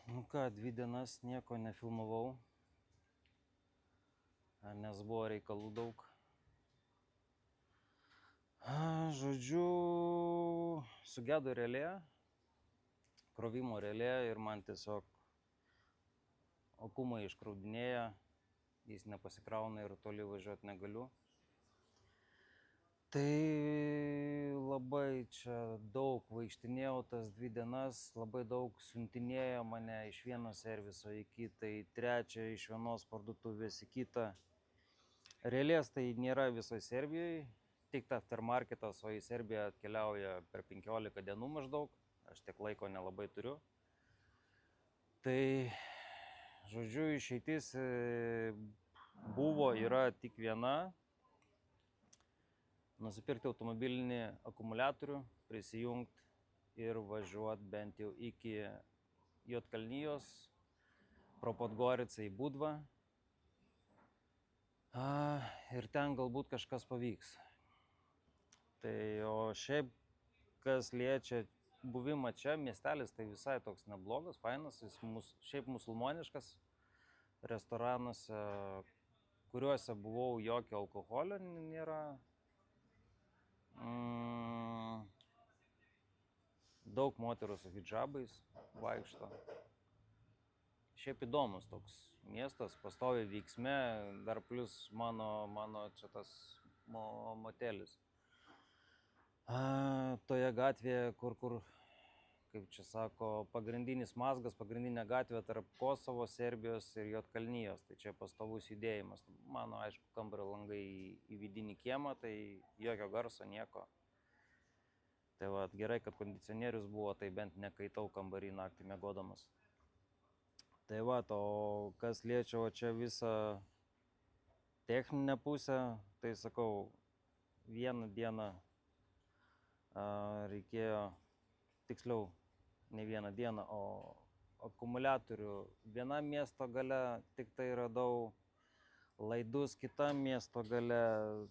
Nu ką, 2 dienas nieko nefilmavau, nes buvo reikalų daug. Žodžiu, sugedo relė, krovimo relė ir man tiesiog akumai iškraudinėja, jis nepasikrauna ir toli važiuoti negaliu. Tai labai čia daug vaikštinėjau tas 2 dienas, labai daug siuntinėjo mane iš vieno serviso į kitą, į trečią, iš vienos parduotuvės į kitą. Relės tai nėra visoje Serbijoje, tik aftermarketas, o į Serbiją atkeliauja per 15 dienų maždaug, aš tiek laiko nelabai turiu. Tai, žodžiu, išeitis yra tik viena. Nusipirkti automobilinį akumuliatorių, prisijungti ir važiuoti bent jau iki Juodkalnijos, pro Podgoricą į Budvą. Ir ten galbūt kažkas pavyks. Tai o šiaip, kas liečia buvimą čia, miestelis tai visai toks neblogas, fainas, jis šiaip musulmoniškas. Restoranuose, kuriuose buvau, jokio alkoholio nėra. Daug moterų su hidžabais vaikšto. Šiaip įdomus toks miestas, pastoviai veiksme, dar plus mano čia tas motelis. Toje gatvėje, kur, kaip čia sako, pagrindinis mazgas, pagrindinė gatvė tarp Kosovo, Serbijos ir Juodkalnijos. Tai čia pastovus judėjimas. Mano, aišku, kambario langai į vidinį kiemą, tai jokio garso, nieko. Tai va, gerai, kad kondicionierius buvo, tai bent nekaitau kambarį naktį miegodamas. Tai va, o kas liečia čia visą techninę pusę, tai sakau, vieną dieną reikėjo, tiksliau, ne vieną dieną, o akumuliatorių vienam miesto gale tik tai radau, laidus kitam miesto gale,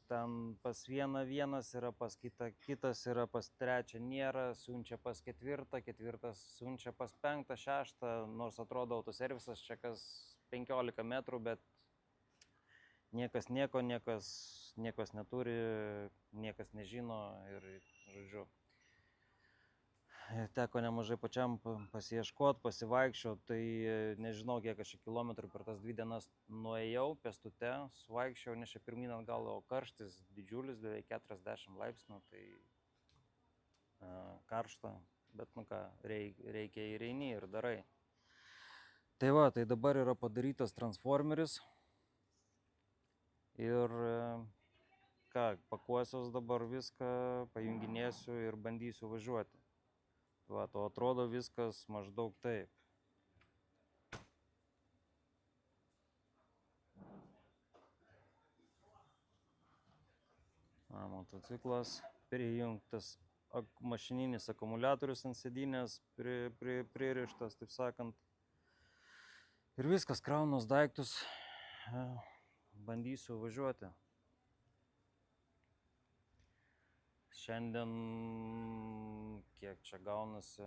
ten pas vieną vienas yra, pas kitą kitas yra, pas trečią nėra, siunčia pas ketvirtą, ketvirtas siunčia pas penktą, šeštą, nors atrodo autoservisas čia kas 15 metrų, bet niekas nieko, niekas neturi, niekas nežino ir, žodžiu. Teko nemažai pačiam pasiieškoti, pasivaikščioti, tai nežinau, kiek aš kilometrų per tas 2 dienas nuėjau pėstute, suvaikščiau, nes čia pirmyn atgal, o karštis didžiulis, beveik 40 laipsnių, tai karšta, bet nu ką, reikia ir eini ir darai. Tai va, tai dabar yra padarytas transformeris ir ką, pakuosiuos dabar viską, pajunginėsiu ir bandysiu važiuoti. Va, to atrodo viskas maždaug taip. Motociklas prijungtas, mašininis akumuliatorius ant sėdynės pririštas, taip sakant. Ir viskas, kraunos daiktus, bandysiu važiuoti. Šiandien, kiek čia gaunasi,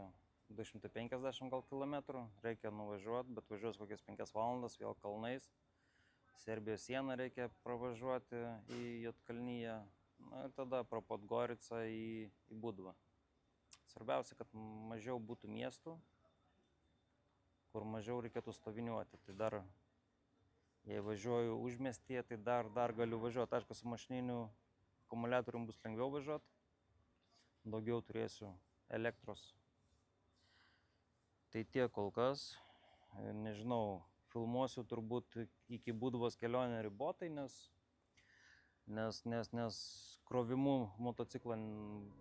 250 gal kilometrų, reikia nuvažiuoti, bet važiuos kokias 5 valandas, vėl kalnais. Serbijos sieną reikia pravažiuoti į Juodkalniją, ir tada pro Podgoricą į Budvą. Svarbiausia, kad mažiau būtų miestų, kur mažiau reikėtų stoviniuoti. Tai dar, jei važiuoju užmiestyje, tai dar galiu važiuoti. Aišku, su mašininiu akumuliatorium bus lengviau važiuoti, daugiau turėsiu elektros. Tai tiek kol kas, nežinau, filmuosiu turbūt iki Budvos kelionę ribotai, nes krovimu motociklą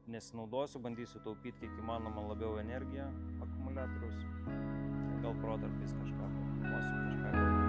nesinaudosiu, bandysiu taupyti kiek įmanoma labiau energiją akumuliatoriaus. Gal protarpiais kažką filmuosiu, kažką galbūt.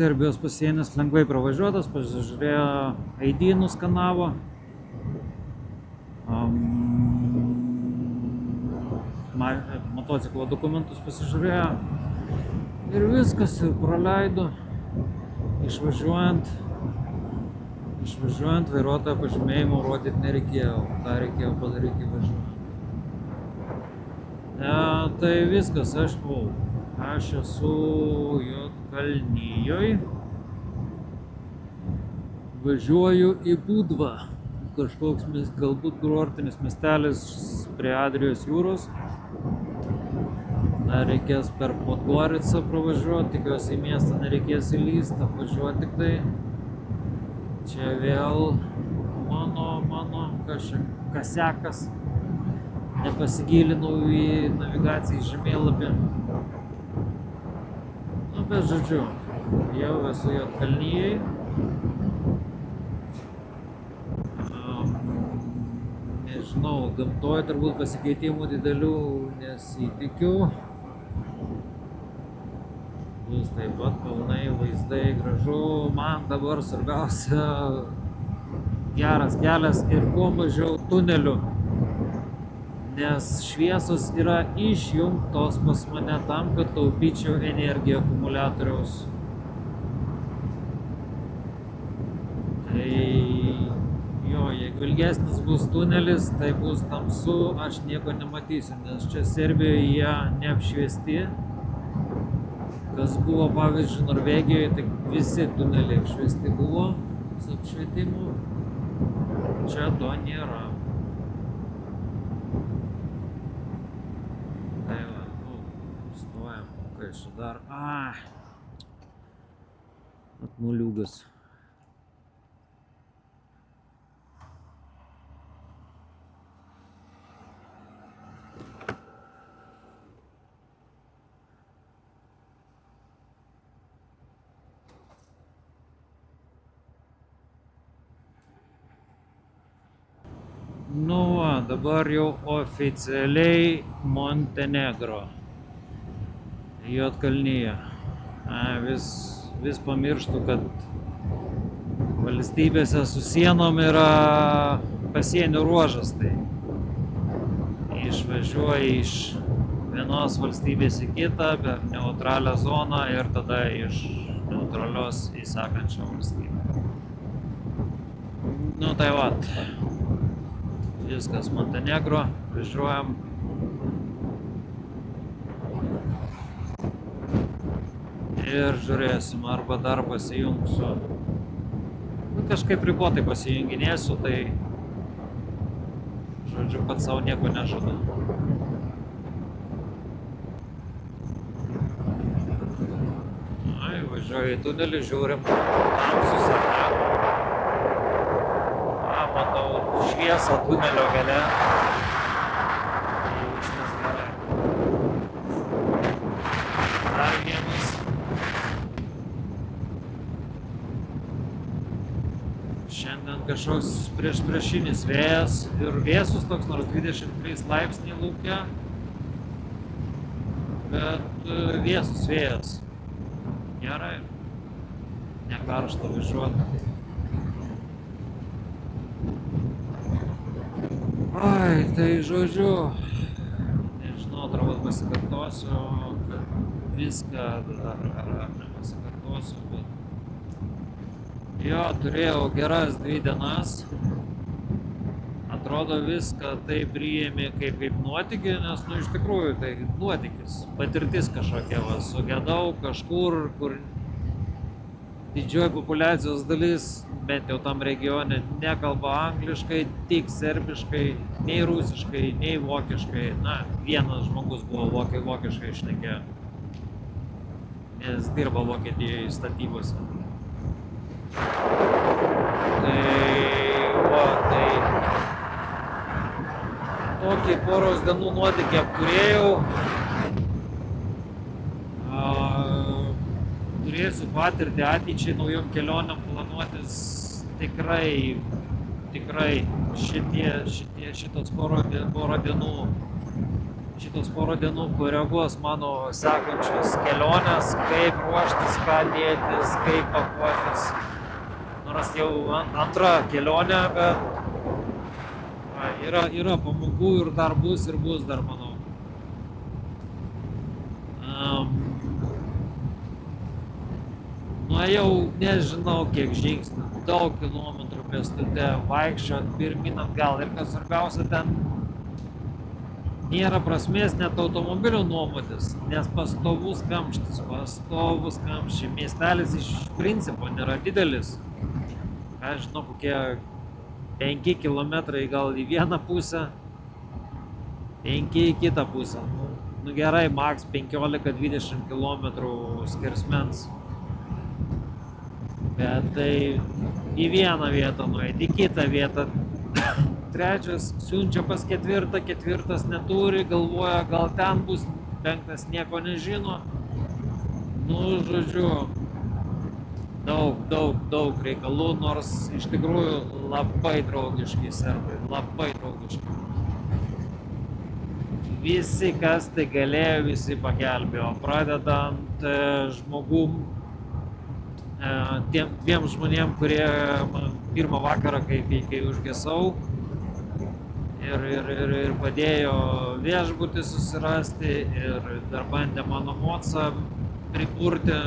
Serbijos pasienis lengvai pravažiuotas, pasižiūrėjo ID, nuskanavo. Motociklo dokumentus pasižiūrėjo. Ir viskas, ir praleido. Išvažiuojant vairuotojo pažymėjimo rodyti nereikėjo. Tą reikėjo padaryti važiuojant. Tai viskas, aš esu Juodkalnijoj. Važiuoju į Budvą. Kažkoks galbūt kurortinis miestelis prie Adrijos jūros. Dar reikės per Podgoricą pravažiuoti, tikiuosi į miestą nereikės įlysti, apvažiuoti tik tai. Čia vėl mano kasekas. Nepasigilinau į navigaciją žemėlapį. Bet žodžiu, jau esu Juodkalnijoj. Nežinau, gamtoje turbūt pasikeitimų didelių nesitikiu. Bus taip pat kalnai, vaizdai, gražu. Man dabar svarbiausia geras kelias ir kuo mažiau tunelių. Nes šviesos yra išjungtos pas mane tam, kad taupyčiau energiją akumuliatoriaus. Tai jo, jeigu ilgesnis bus tunelis, tai bus tamsu, aš nieko nematysiu, nes čia Serbijoje jie neapšviesti. Kas buvo, pavyzdžiui, Norvegijoje, tai visi tuneliai apšviesti buvo su apšvietimu. Čia to nėra. Tai va, stojam, kai čia dar, atmuliugas. Nu va, dabar jau oficialiai Montenegro. Juodkalnija. Vis pamirštu, kad valstybėse su sienom yra pasienio ruožas. Tai išvažiuoji iš vienos valstybės į kitą per neutralią zoną ir tada iš neutralios į sekančią valstybę. Nu tai vat. Viskas Montenegro, važiuojam. Ir žiūrėsim, arba dar pasijungsiu. Kažkaip ribotai pasijunginėsiu, tai žodžiu, pats savo nieko nežadu. Važiuoju į tunelį, žiūrim, tamsus ar ne. Matau šviesą tunelio gale. Viskas gerai. Dar vienas. Šiandien kažkoks priešinis vėjas ir vėsus toks, nors 23 laipsniai lauke. Bet vėsus vėjas. Gerai. Nekaršta važiuoti. Tai žodžiu, nežinau, turbūt pasikartosiu, kad viską ar nepasikartosiu, bet jo, turėjau geras 2 dienas. Atrodo viską tai priėmė kaip nuotykį, nes, iš tikrųjų, tai nuotykis, patirtis kažkokia, sugedau kažkur, kur didžioji populiacijos dalis, bent jau tam regione, nekalba angliškai, tik serbiškai, nei rusiškai, nei vokiškai. Na, vienas žmogus buvo vokiškai šnekėjo, nes dirba Vokietijoje statybose. Tai tokį poros dienų nuotykį apturėjau. Turėsiu patirtį ateičiai, naujom kelionėm planuotis tikrai šitos porą dienų šitos porą dienų koreguos mano sekančios kelionės, kaip ruoštis, ką dėtis, kaip pakuotis. Nors jau antra kelionė, bet yra pamokų ir dar bus dar, manau. Nuėjau, nežinau kiek žingsnių, daug kilometrų pėstute, vaikščiot pirmyn atgal ir kas svarbiausia, ten nėra prasmės net automobilių nuomotis, nes pastovus kamščiai, miestelis iš principo nėra didelis. Aš žinau, kokie 5 kilometrai gal į vieną pusę, 5 į kitą pusę. Nu gerai, maks 15-20 kilometrų skersmens. Bet tai į vieną vietą nueiti, į kitą vietą. Trečias siunčia pas ketvirtą, ketvirtas neturi, galvoja, gal ten bus, penktas nieko nežino. Nu, žodžiu, daug reikalų, nors iš tikrųjų labai draugiški serbai, labai draugiški. Visi, kas tai galėjo, visi pagelbėjo, pradedant žmogum, tiem dviem žmonėm, kurie pirmą vakarą, kai užgesau ir padėjo viešbutį susirasti ir dar bandė mano mocą prikurti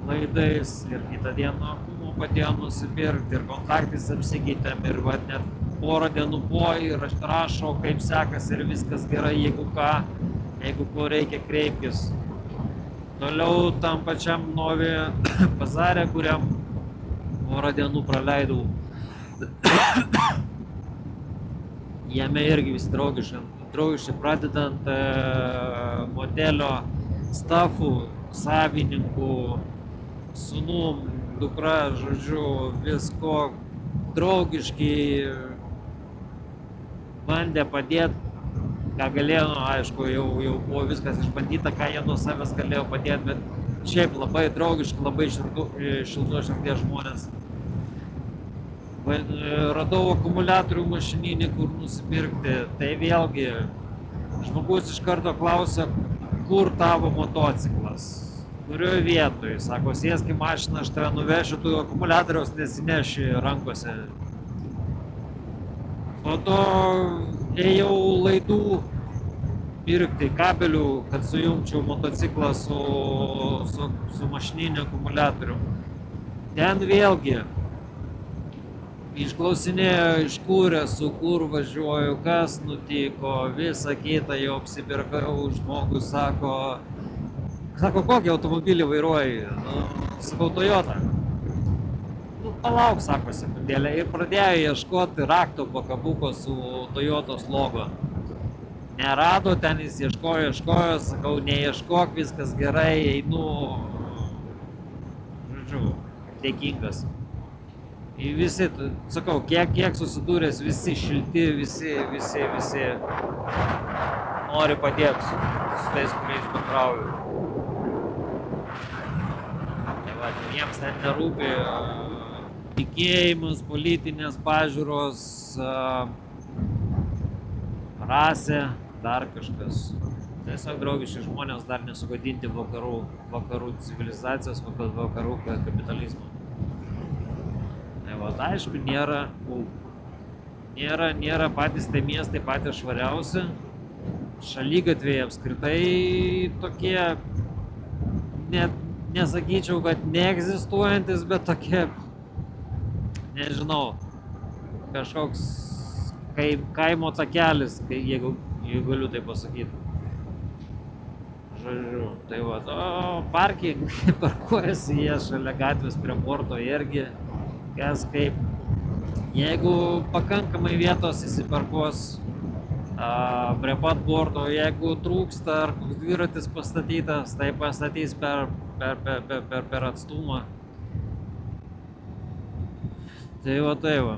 laidais ir kitą dieną akumuo padėjo nusipirkti ir kontaktais apsikeitėm ir net porą dienų po ir aš rašau, kaip sekas ir viskas gerai, jeigu ko reikia, kreipkis. Toliau tam pačiam Novi Pazare, kuriam porą dienų praleidau. Jame irgi visi draugiški, pradedant modelio stafų, savininkų, sūnum, dukra, žodžiu, visko draugiški, bandė padėti, ką galėjo, aišku, jau buvo viskas išbandyta, ką jie nuo savęs galėjo padėti, bet šiaip labai draugiški, labai šiltų širdies žmonės. Radau akumuliatorių mašininį, kur nusipirkti, tai vėlgi žmogus iš karto klausia, kur tavo motociklas, kurioje vietoje, sako, sėsk į mašiną, aš tave nuvešiu, tu akumuliatoriaus nesineši rankose. Po to ėjau laidų pirkti kabelių, kad sujungčiau motociklą su mašininiu akumuliatoriu. Ten vėlgi išklausinėjo, iš kur esu, kur važiuoju, kas nutiko, visą kitą jau apsipirkau, žmogus sako, kokį automobilį vairuoji? Sakau, Toyota. Palauk, sako, sekundėlę, ir pradėjo ieškoti rakto pakabuko su Toyotos logo. Nerado, ten jis ieškojo, sakau, neieškok, viskas gerai, einu, žodžiu, dėkingas. Ir visi, sakau, kiek susidūręs, visi šilti, visi nori padėti su tais, kuriais bendrauju. Tai va, jiems net nerūpi tikėjimas, politinės pažiūros, rasė, dar kažkas. Tiesiog draugiški žmonės, dar nesugadinti vakarų civilizacijos, vakarų kapitalizmo. Tai va, aišku, nėra patys tai miestai patys švariausi. Šaligatviai apskritai tokie, net nesakyčiau, kad neegzistuojantis, bet tokie, nežinau, kažkoks kaimo takelis, jeigu galiu tai pasakyti. Žodžiu, tai va, parkingai parkuojasi jie šalia gatvės prie porto irgi. Kas kaip, jeigu pakankamai vietos įsiparkuos prie pat porto, jeigu trūksta ar koks dviratis pastatytas, tai pastatys per atstumą. Tai va.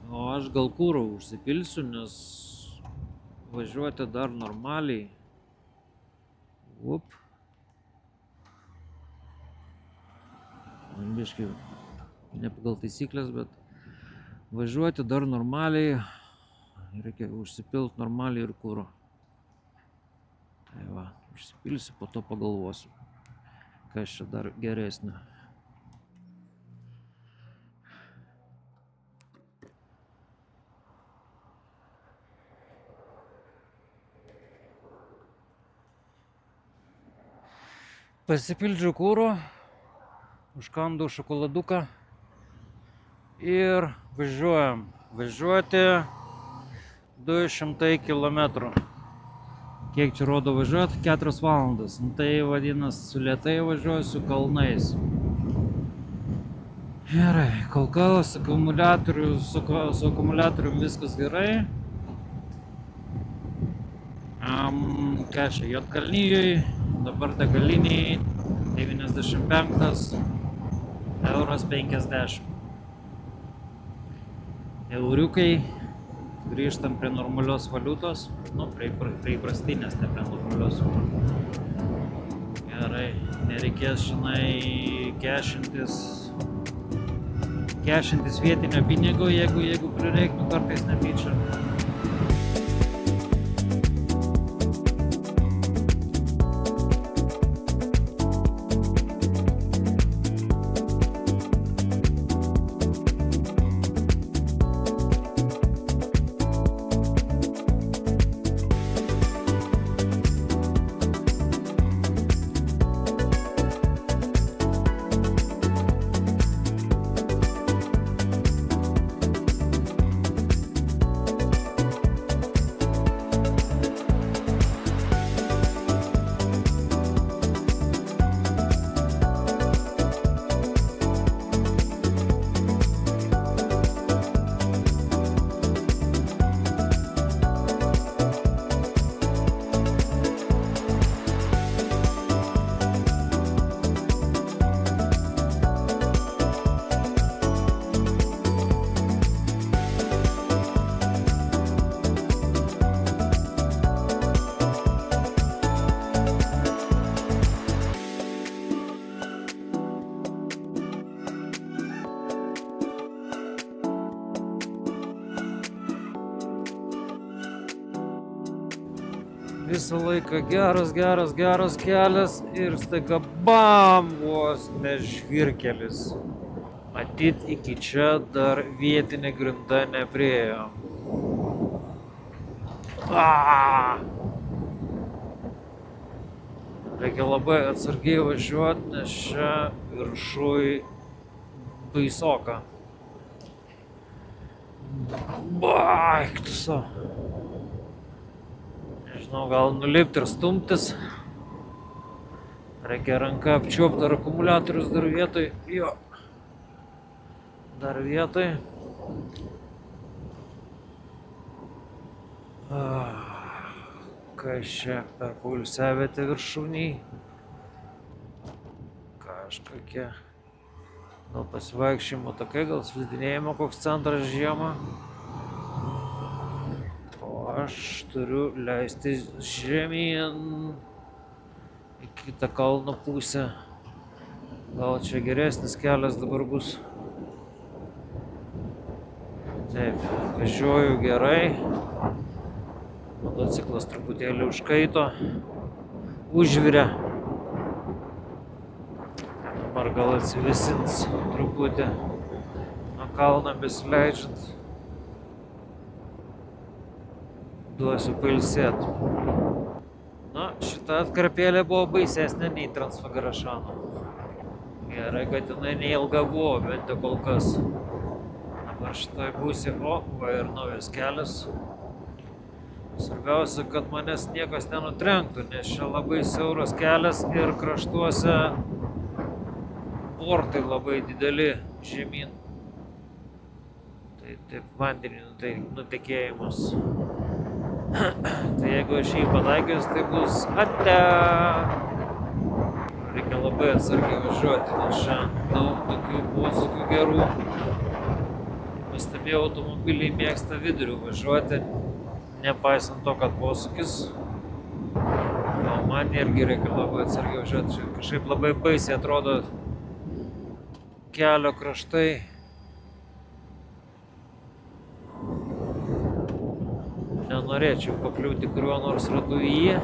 O aš gal kuro užsipilsiu, nes važiuoti dar normaliai. Biškai ne pagal taisyklės, bet važiuoti dar normaliai, reikia užsipilti normaliai ir kuro. Užsipilsiu, po to pagalvosiu, kas čia dar geresnio. Pasipildžiau kuro, užkandau šokoladuką ir važiuojam. Važiuoti 200 km. Kiek čia rodo važiuoti? 4 valandas. Tai vadinasi, su lėtai važiuosiu kalnais. Gerai, kol kas su akumuliatorium viskas gerai. Ką čia, Juodkalnijoj, dabar degaliniai 95 euras 50. Euriukai, grįžtam prie normalios valiutos, prie įprastinės, ne prie normalios. Gerai, nereikės, žinai, kešintis vietinio pinigo, jeigu prireiktų kartais netyčia. Visą laiką geras kelias ir staiga BAM! Vos ne žvyrkelis. Matyt, iki čia dar vietinė grinda nepriėjo. Reikia labai atsargiai važiuoti, nes čia viršuj baisoka. Baigtuso. Nežinau, gal nulipti ir stumtis. Reikia ranką apčiuopti, ar akumuliatorius dar vietoj. Jo. Dar vietoj. Kas čia per poilsiavietę viršūniai? Kažkokie. Gal pasivaikščiojimo takai, gal slidinėjimo koks centras žiemą. Aš turiu leisti žemyn į kitą kalno pusę. Gal čia geresnis kelias dabar bus. Taip, važiuoju gerai. Motociklas truputėlį užkaito. Užvirė. Dabar gal atsivėsins truputį nuo kalno besileidžiant. Duosiu pailsėti. Na, šita atkarpėlė buvo baisesnė nei Transfagarašano. Gerai, kad jinai neilga buvo, bent jau kol kas. Dabar šitoj pusė, va ir naujas kelias. Svarbiausia, kad manęs niekas nenutrenktų, nes čia labai siauras kelias ir kraštuose bortai labai dideli žemyn. Tai taip vandenį nutekėjimas. Tai jeigu aš jį pataikius, tai bus ate. Reikia labai atsargiai važiuoti, nes čia daug tokių posūkių gerų. Pastebėjau, automobiliai mėgsta viduriu važiuoti, nepaisant to, kad posūkis. O man irgi reikia labai atsargiai važiuoti. Čia kažkaip labai baisiai atrodo kelio kraštai. Nenorėčiau pakliūti kuriuo nors ratu į jį.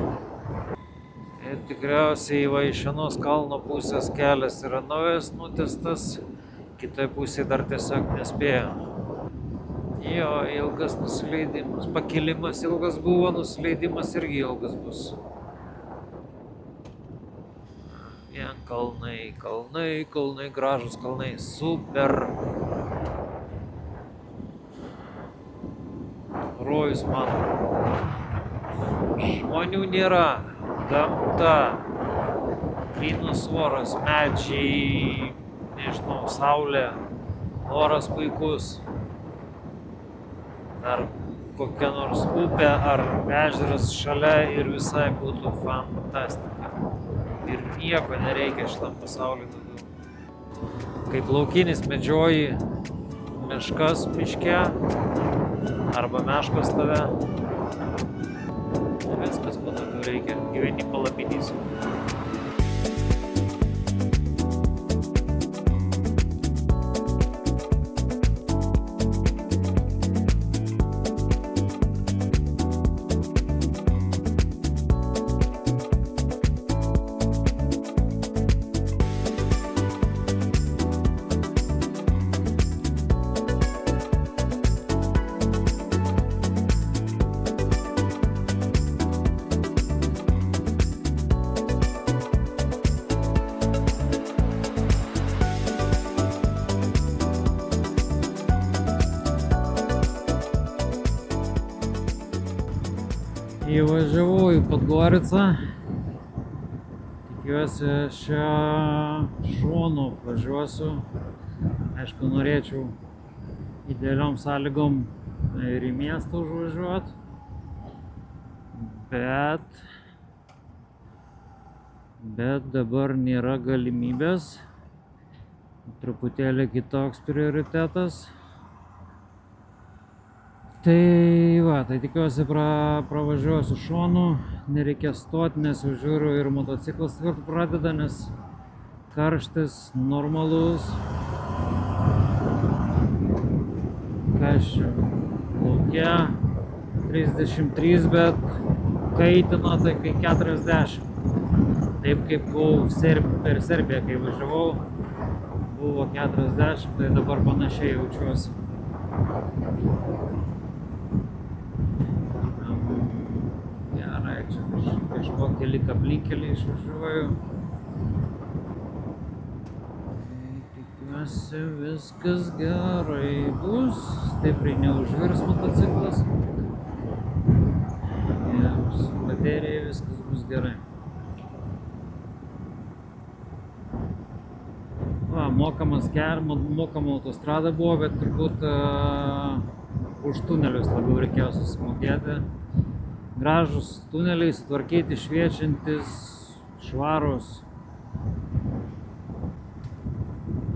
Ir tikriausiai va iš vienos kalno pusės kelias yra naujas nutiestas, kitoje pusėje dar tiesiog nespėjo. Jo, ilgas nusileidimas, pakilimas ilgas buvo, nusileidimas irgi ilgas bus. Vien kalnai, kalnai, kalnai, gražus kalnai, super. Rojus man. Žmonių nėra, gamta, grynas oras, medžiai, nežinau, saulė, oras puikus. Ar kokia nors upė ar ežeras šalia ir visai būtų fantastika. Ir nieko nereikia šitam pasauliu daugiau. Kaip laukinis medžioji meškas miške arba meškos tave. Viskas, ko daugiau reikia, gyveni palapinys. Įvažiavau į Podgoricą. Tikiuosi šią šonu važiuosiu. Aišku, norėčiau idealiom sąlygom ir į miestą užvažiuoti. Bet dabar nėra galimybės. Truputėlį kitoks prioritetas. Tai va, tai tikiuosi pravažiuosiu šonu, nereikės stoti, nes jau žiūriu ir motociklas kartu pradeda, nes karštis normalus. Kas čia? Lauke 33, bet kaitina tai kai 40. Taip kaip buvau per Serbiją, kai važiavau, buvo 40, tai dabar panašiai jaučiuosi. Kažkokį lyg aplinkelį išvažiuoju. Tikiuosi viskas gerai bus, stipriai neužvirs motociklas. Ir su baterija viskas bus gerai. Va, mokama autostrada buvo, bet turbūt už tunelius labiau reikėjo susimokėti. Gražus tuneliai, sutvarkyti, šviečiantis, švarus.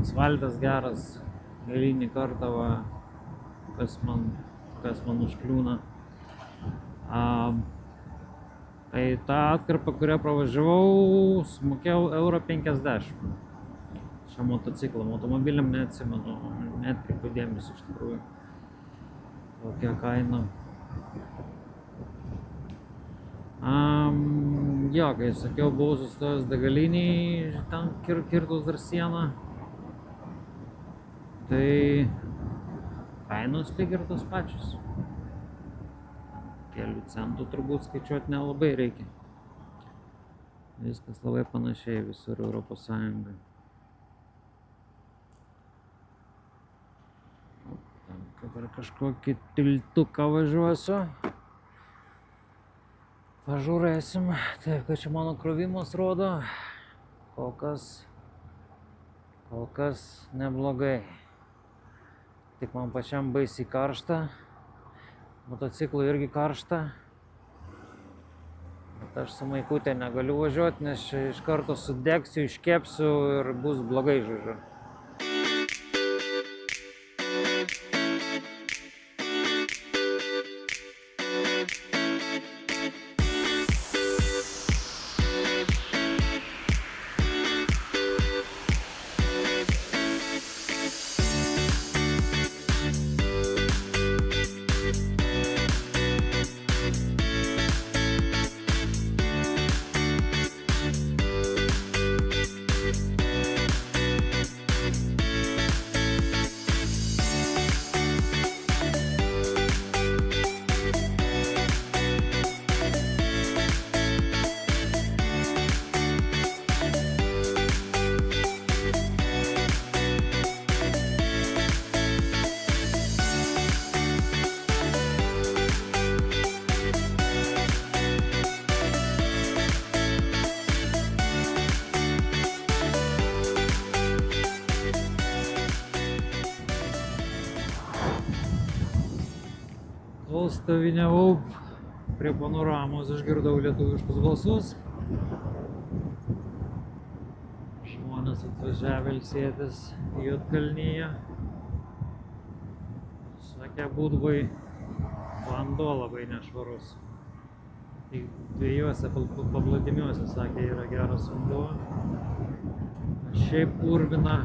Asfaltas geras, eilinį kartą, va, kas man užkliūna. Tai tą atkarpą, kurią pravažiavau, sumokėjau €50. Šiam motociklom, automobiliam neatsimenu, neatkreipiu dėmesį iš tikrųjų. Kokia kaina. Jo, kai sakiau, buvau sustojęs degalinėj, ten kirtus dar sieną. Tai kainos lyg ir tos pačios. Kelių centų turbūt skaičiuoti nelabai reikia. Viskas labai panašiai visur Europos Sąjungai. Dabar kažkokį tiltuką važiuosiu. Pažiūrėsim, taip, kad čia mano krovimas rodo, kol kas neblogai. Tik man pačiam baisiai karšta, motociklui irgi karšta. Bet aš su maikutė negaliu važiuoti, nes iš karto sudegsiu, iškepsiu ir bus blogai, žodžiu. stoviniavau prie panoramos, išgirdau lietuviškus balsus. Žmonės atvažiavę ilsėtis į Juodkalniją. Sakė, Budvai vanduo labai nešvarus. Tik dviejuose paplūdimiuose, sakė, yra geras vanduo. Šiaip purvina,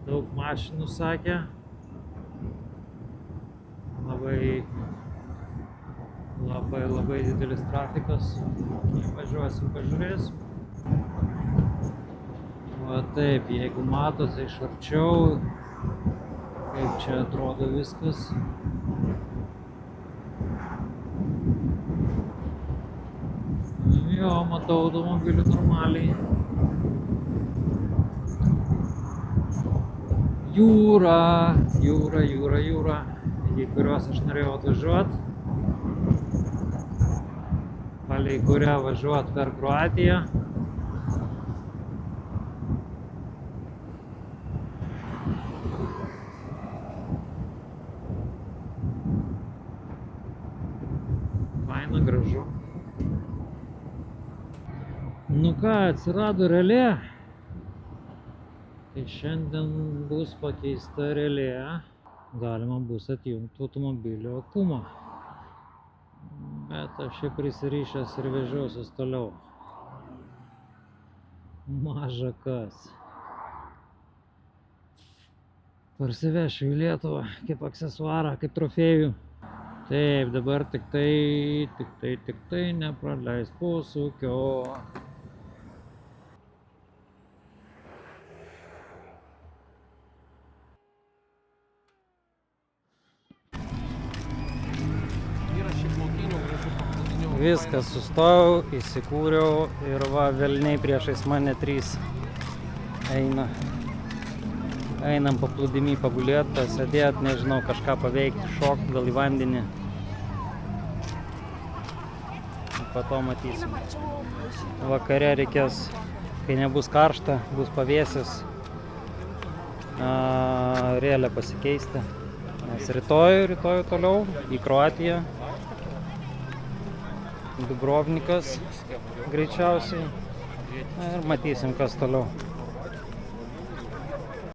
daug mašinų, sakė. Labai didelis trafikas. Važiuosim, pažiūrėsim. Va taip, jeigu matote iš arčiau, kaip čia atrodo viskas. Jo, matau automobilių normaliai. Jūra, į kuriuos aš norėjau atvažiuoti. Palei kurią važiuoti per Kroatiją. Faina, gražu. Nu ką, atsirado relė. Tai šiandien bus pakeista relė. Galima bus atjungti automobilio akumą. Bet aš čia prisirišęs ir vežiosiuos toliau. Maža kas. Parsivešiu į Lietuvą kaip aksesuarą, kaip trofėjų. Taip, dabar tik tai nepraleis posūkio. Viskas, sustojau, įsikūriau ir va, velniai priešais mane 3 eina. Einam paplūdimy pagulėt, pasėdėt, nežinau, kažką paveikti, šokt, gal į vandenį. Po to matysim. Vakare reikės, kai nebus karšta, bus pavėsis, rėlę pasikeisti. Nes rytoj toliau į Kroatiją. Dubrovnikas greičiausiai. Ir matysim, kas toliau.